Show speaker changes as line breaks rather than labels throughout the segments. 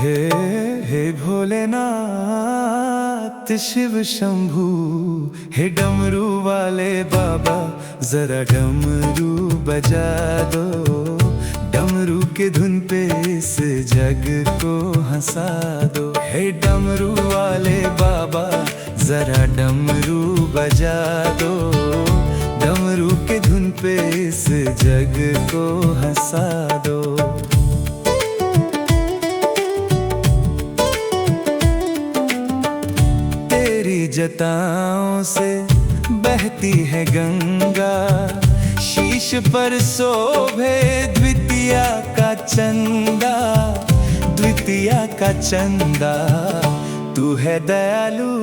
हे हे भोलेनाथ शिव शंभू, हे डमरू वाले बाबा जरा डमरू बजा दो। डमरू के धुन पे इस जग को हंसा दो। हे डमरू वाले बाबा जरा डमरू बजा दो। डमरू के धुन पे इस जग को हंसा दो। तेरी जटाओं से बहती है गंगा, शीश पर शोभे द्वितीया का चंदा। द्वितीया का चंदा तू है दयालु,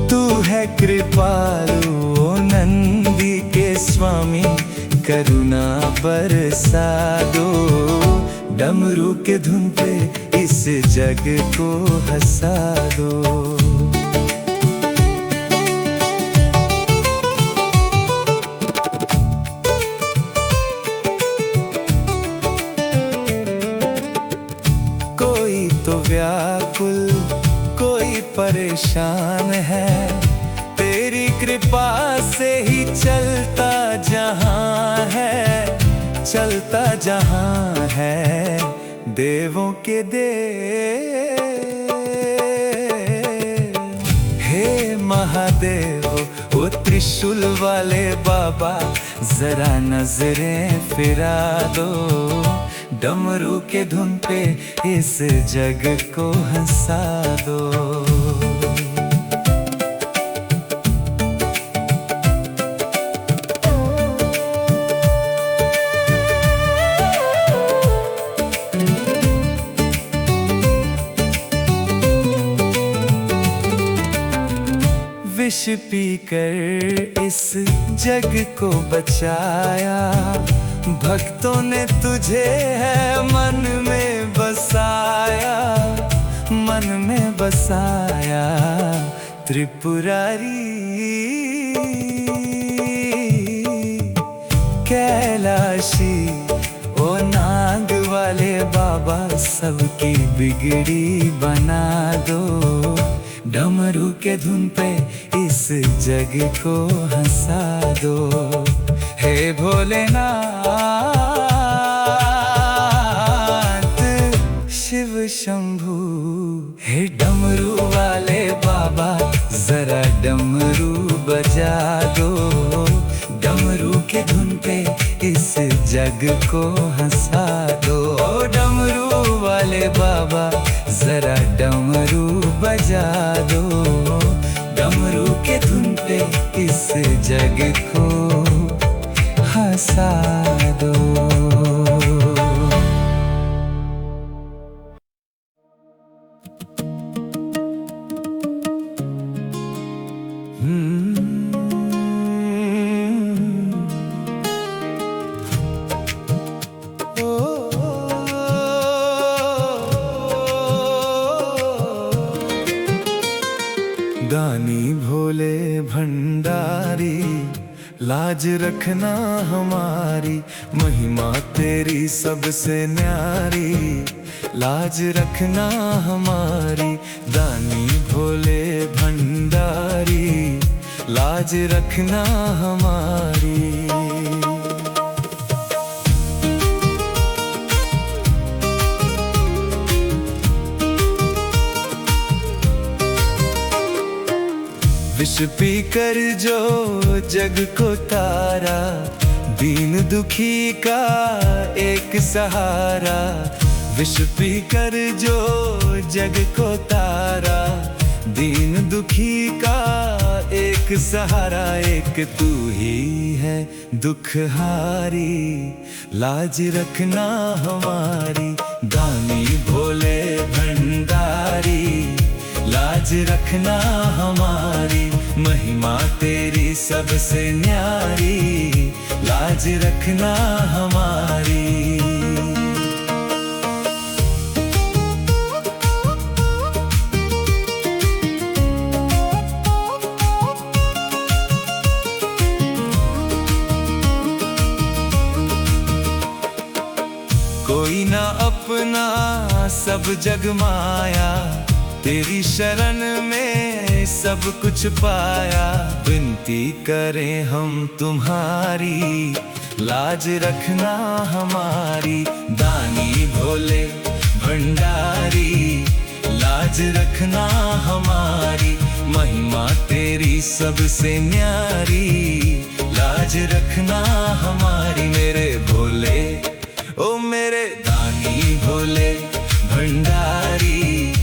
तू है कृपालु। ओ नंदी के स्वामी करुणा बरसा दो। डमरू के धुन पे इस जग को हंसा दो। कोई तो व्याकुल, कोई परेशान है, तेरी कृपा से ही चलता जहां है। चलता जहां है देवों के देव। हे महादेव ओ त्रिशूल वाले बाबा जरा नजरें फिरा दो। डमरू के धुन पे इस जग को हंसा दो। विष पीकर इस जग को बचाया, भक्तों ने तुझे है मन में बसाया। मन में बसाया त्रिपुरारी, कैलाशी ओ नाग वाले बाबा सबकी बिगड़ी बना दो। डमरू के धुन पे इस जग को हंसा दो। हे भोलेनाथ शिव शंभू, हे डमरू वाले बाबा जरा डमरू बजा दो। डमरू के धुन पे इस जग को हंसा दो। डमरू वाले बाबा जरा डमरू बजा दो। डमरू के धुन पे इस जग को हंसा दो। दानी भोले भंडारी लाज रखना हमारी, महिमा तेरी सबसे न्यारी। लाज रखना हमारी दानी भोले भंडारी, लाज रखना हमारी। विष पीकर जो जग को तारा, दीन दुखी का एक सहारा। विष पीकर जो जग को तारा, दीन दुखी का एक सहारा। एक तू ही है दुखहारी, लाज रखना हमारी दानी भोले भंडारी। लाज रखना हमारी, महिमा तेरी सबसे न्यारी। लाज रखना हमारी। सब जग माया, तेरी शरण में सब कुछ पाया। विनती करें हम तुम्हारी, लाज रखना हमारी। दानी भोले भंडारी, लाज रखना हमारी। महिमा तेरी सबसे न्यारी, लाज रखना हमारी। मेरे भोले ओ मेरे दानी भोले भंडारी,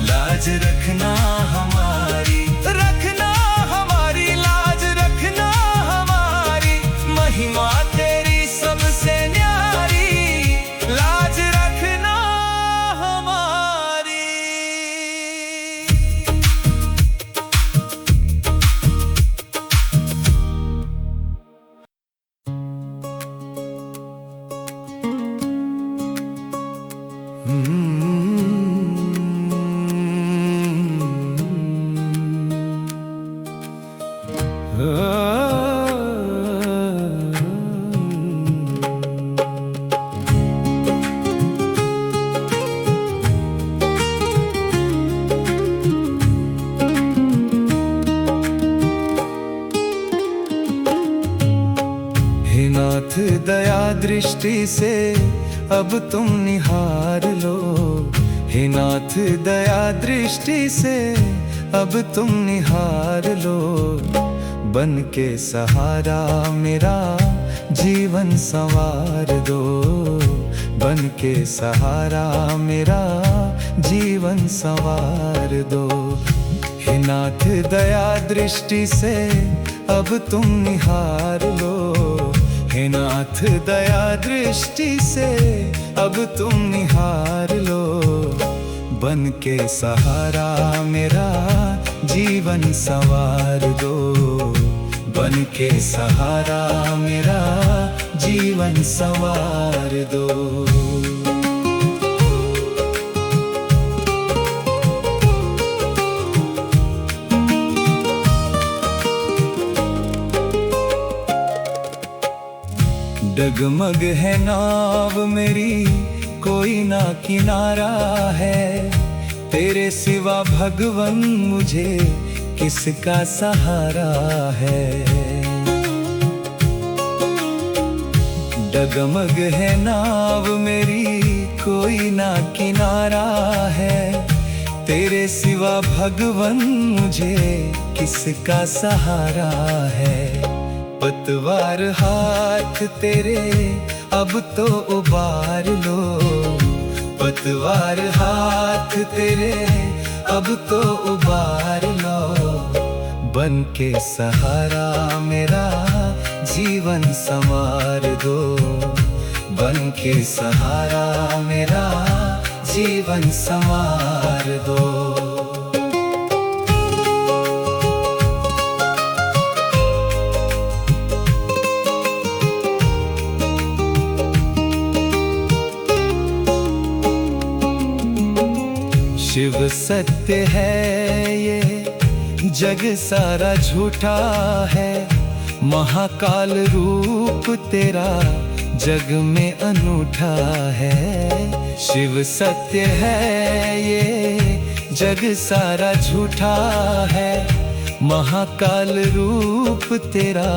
लाज रखना हमारी। रखना हमारी, लाज रखना हमारी। महिमा तेरी सबसे न्यारी, लाज रखना हमारी। हे नाथ दया दृष्टि से अब तुम निहार लो। हे नाथ दया दृष्टि से अब तुम निहार लो। बन के सहारा मेरा जीवन संवार दो। बन के सहारा मेरा जीवन संवार दो। हे नाथ दया दृष्टि से अब तुम निहार लो। हे नाथ दया दृष्टि से अब तुम निहार लो। बन के सहारा मेरा जीवन संवार दो। बन के सहारा मेरा जीवन संवार दो। डगमग है नाव मेरी, कोई ना किनारा है। तेरे सिवा भगवन मुझे किसका सहारा है। डगमग है नाव मेरी, कोई ना किनारा है। तेरे सिवा भगवन मुझे किसका सहारा है। पतवार हाथ तेरे अब तो उबार लो। पतवार हाथ तेरे अब तो उबार लो। बन के सहारा मेरा जीवन संवार दो। बन के सहारा मेरा जीवन संवार दो। शिव सत्य है ये जग सारा झूठा है। महाकाल रूप तेरा जग में अनूठा है। शिव सत्य है ये जग सारा झूठा है। महाकाल रूप तेरा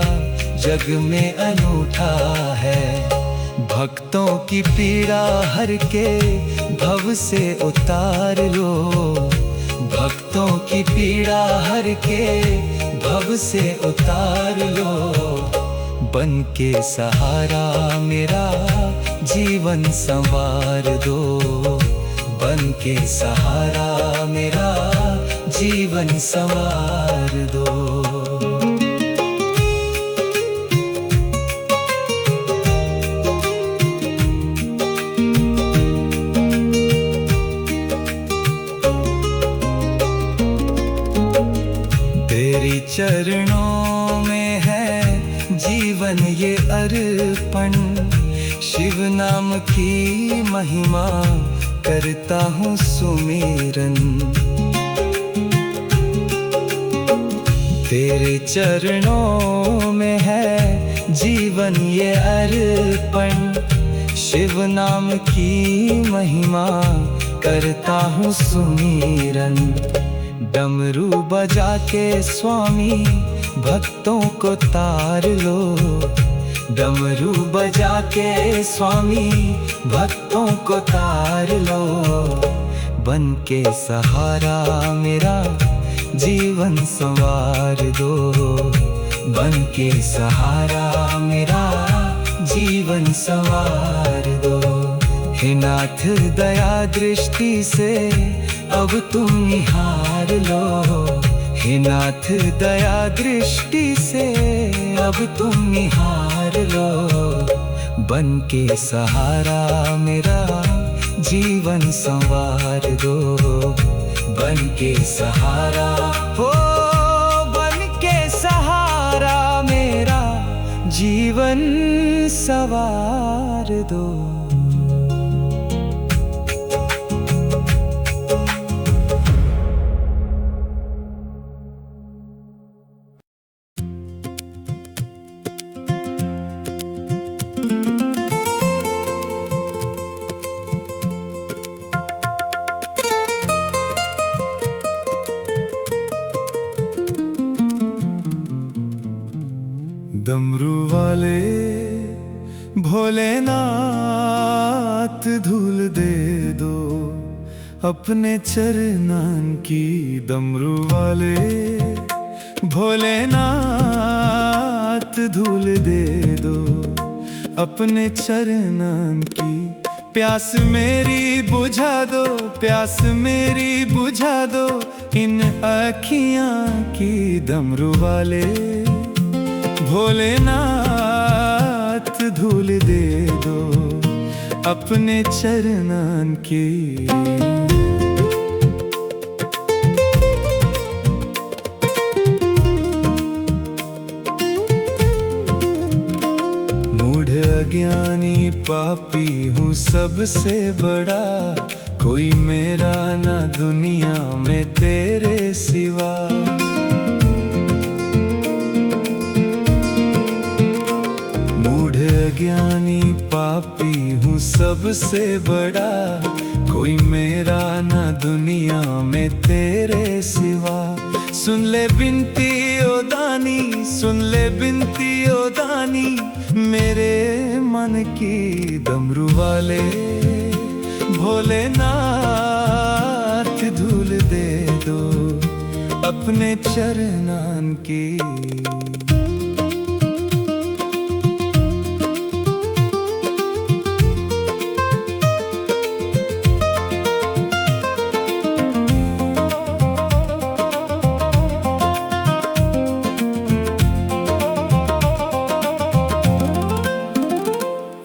जग में अनूठा है। भक्तों की पीड़ा हर के भव से उतार लो। भक्तों की पीड़ा हर के भव से उतार लो। बन के सहारा मेरा जीवन संवार दो। बन के सहारा मेरा जीवन संवार दो। तेरी चरणों में है जीवन ये अर्पण। शिव नाम की महिमा करता हूँ सुमिरन। तेरे चरणों में है जीवन ये अर्पण। शिव नाम की महिमा करता हूँ सुमीरन। डमरू बजा के स्वामी भक्तों को तार लो। डमरू बजा के स्वामी भक्तों को तार लो। बन के सहारा मेरा जीवन संवार दो। बन के सहारा मेरा जीवन संवार दो। हे नाथ दया दृष्टि से अब तुम निहार लो। हे नाथ दया दृष्टि से अब तुम निहार लो। बन के सहारा मेरा जीवन संवार दो। बन के सहारा हो, बन के सहारा मेरा जीवन संवार दो। डमरू वाले भोलेनाथ धूल दे दो अपने चरणन की। डमरू वाले भोलेनाथ धूल दे दो अपने चरणन की। प्यास मेरी बुझा दो, प्यास मेरी बुझा दो इन आँखियाँ की। डमरू वाले भोलेनाथ धूल दे दो अपने चरणन की। मूढ़ अज्ञानी पापी हूँ सबसे बड़ा। कोई मेरा ना दुनिया में तेरे सिवा। ज्ञानी पापी हूँ सबसे बड़ा। कोई मेरा ना दुनिया में तेरे सिवा। सुन ले बिनती ओ दानी, सुन ले बिनती ओ दानी मेरे मन की। डमरू वाले भोलेनाथ धूल दे दो अपने चरणन की।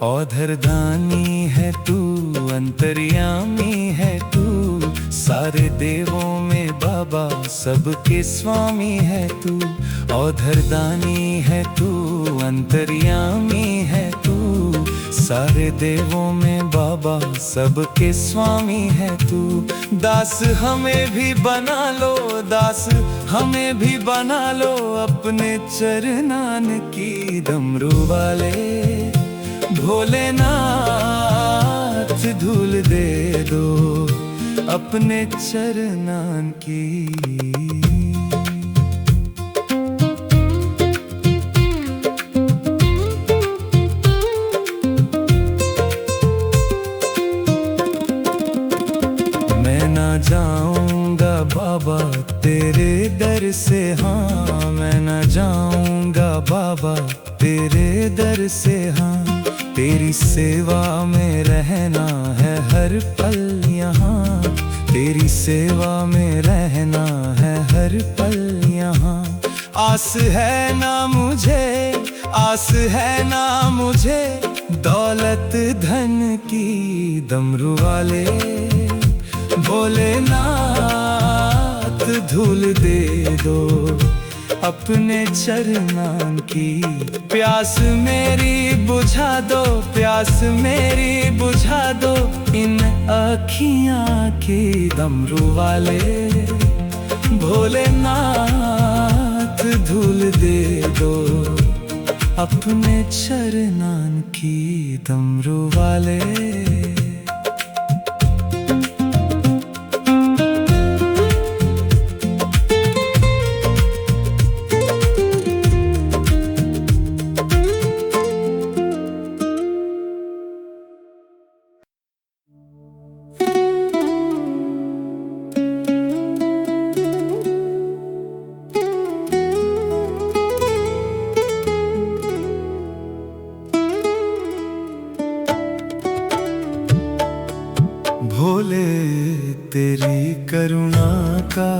औधरदानी है तू, अंतर्यामी है तू। सारे देवों में बाबा सबके स्वामी है तू। औधरदानी है तू, अंतर्यामी है तू। सारे देवों में बाबा सबके स्वामी है तू। दास हमें भी बना लो, दास हमें भी बना लो अपने चरणन की। डमरू वाले भोलेनाथ धूल दे दो अपने चरणन की। मैं ना जाऊंगा बाबा तेरे दर से। हाँ मैं ना जाऊंगा बाबा तेरे दर से। हाँ तेरी सेवा में रहना है हर पल यहाँ। तेरी सेवा में रहना है हर पल यहाँ। आस है ना मुझे, आस है ना मुझे दौलत धन की। डमरू वाले भोलेनाथ धूल दे दो अपने चरणन की। प्यास मेरी बुझा दो, प्यास मेरी बुझा दो इन आँखियाँ की। डमरू वाले भोलेनाथ धूल दे दो अपने चरणन की। डमरू वाले भोले तेरी करुणा का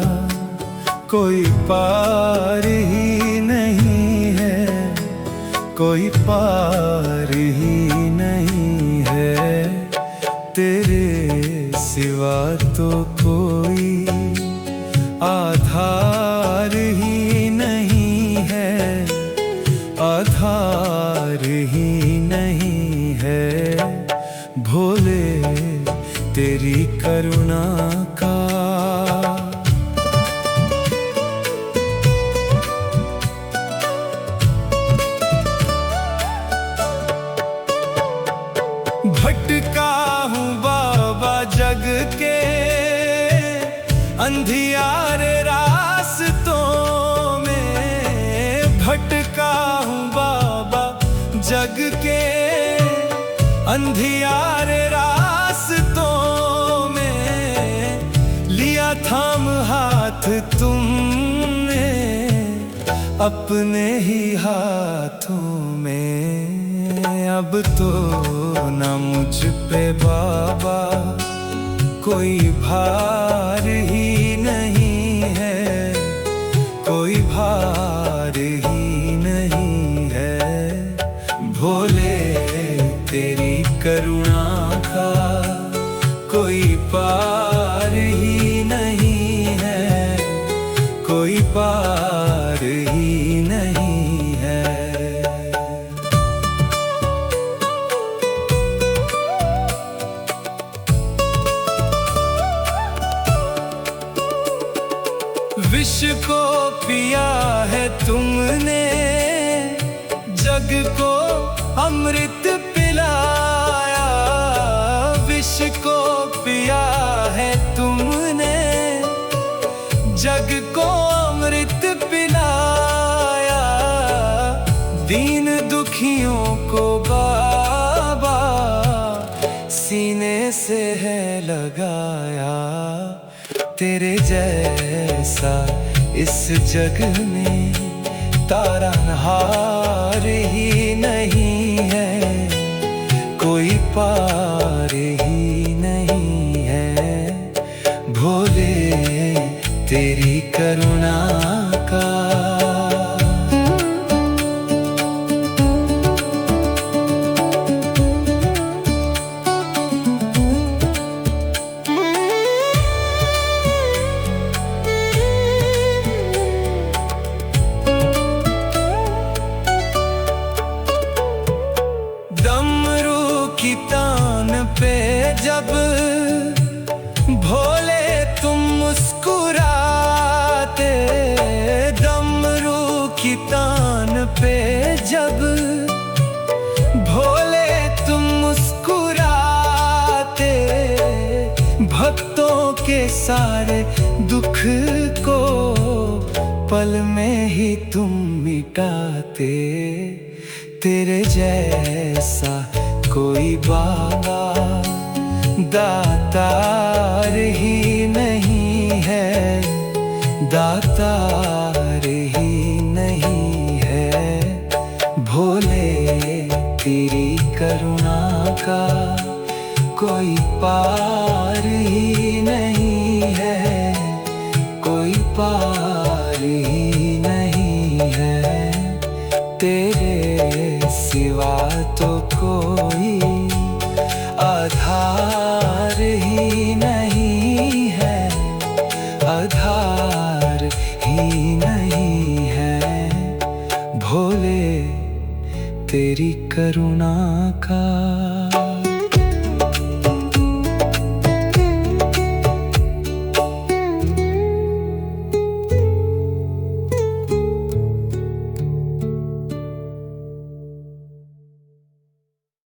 कोई पार ही नहीं है, कोई पार ही नहीं है। तेरे सिवा तो कोई आधार ही नहीं है, आधार ही नहीं है। भोले तेरी करुणा का भटका हूँ बाबा जग के अंधियारे रास्तों में, भटका हूँ बाबा जग के अंधियारे रास्तों में। लिया थाम हाथ तुमने अपने ही हाथों में। अब तो न मुझ पे बाबा कोई भार ही नहीं है, कोई भार ही नहीं है। भोले तेरी करुणा का कोई पार ही नहीं है, कोई पार ही नहीं है। विष को पिया है तुमने, जग को अमृत पिलाया। विष को पिया है तुमने, जग को अमृत पिलाया। दीन दुखियों को बाबा सीने से है लगाया। तेरे जैसा इस जग में तारनहार ही नहीं है, कोई पार ही नहीं है। भोले तेरी करुणा का की तान पे जब भोले तुम मुस्कुराते, डमरू की तान पे जब भोले तुम मुस्कुराते। भक्तों के सारे दुख को पल में ही तुम मिटाते। तेरे जैसा कोई बाबा दातार ही नहीं है, दातार ही नहीं है। भोले तेरी करुणा का कोई पार ही नहीं है, कोई पार ही नहीं है। तेरे सिवा तो कोई आधार ही नहीं है, आधार ही नहीं है। भोले तेरी करुणा का